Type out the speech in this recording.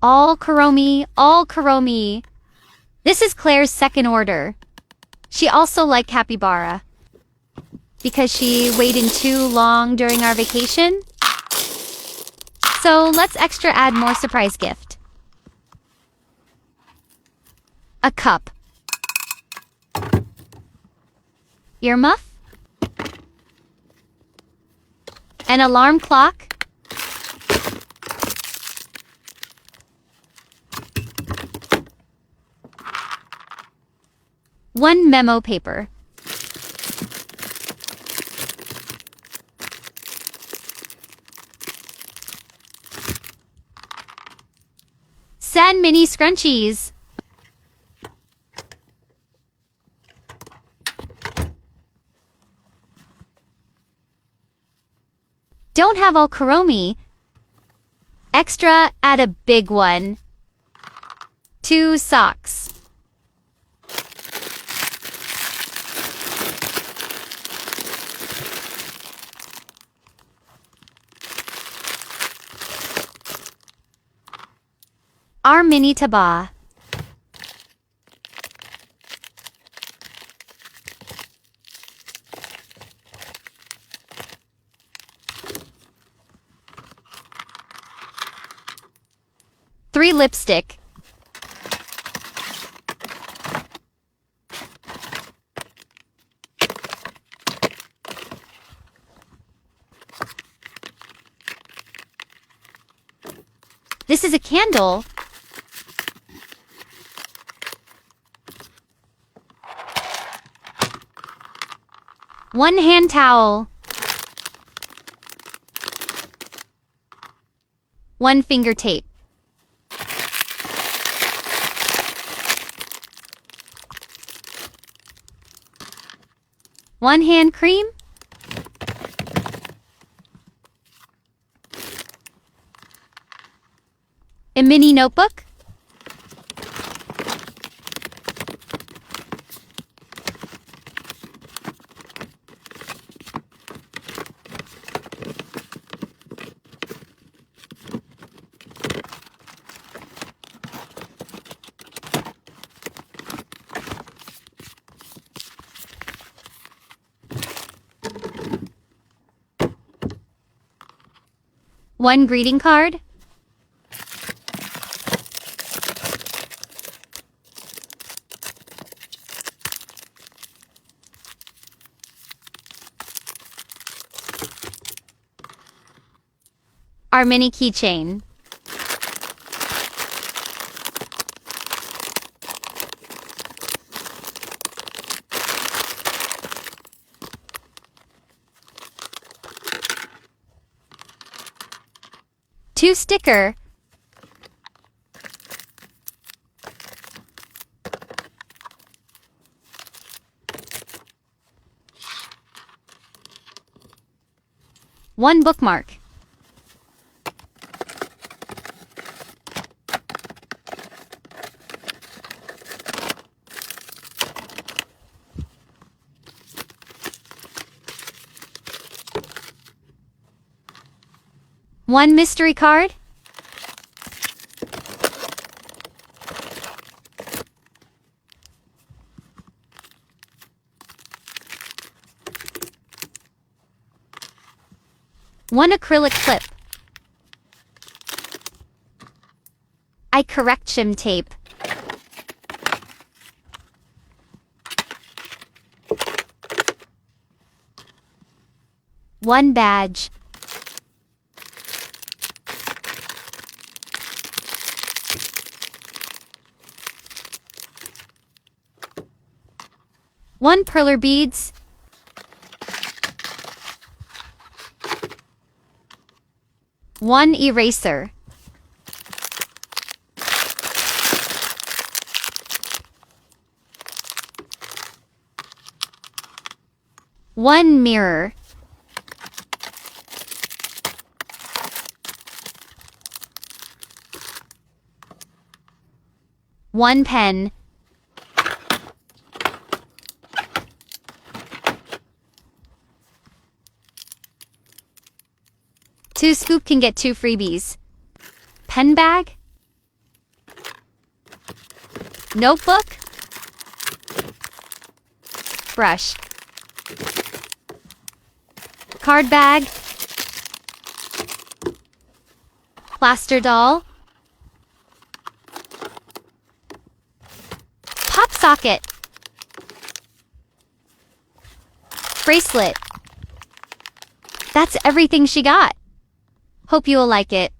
All Kuromi, all Kuromi. This is Claire's second order. She also liked capybara. Because she waited too long during our vacation? So let's extra add more surprise gift. A cup. Earmuff. An alarm clock. One memo paper. Sad mini scrunchies. Don't have all Kuromi. Extra, add a big one. 2 socks. Our mini taba. Three lipstick. This is a candle. One hand towel. One finger tape. One hand cream. A mini notebook. One greeting card. Our mini keychain. Two sticker. One bookmark. One mystery card. One acrylic clip. Eye correction tape. One badge. One perler beads. One eraser. One mirror. One pen. Two scoop can get 2 freebies. Pen bag. Notebook. Brush. Card bag. Plaster doll. Pop socket. Bracelet. That's everything she got. Hope you will like it.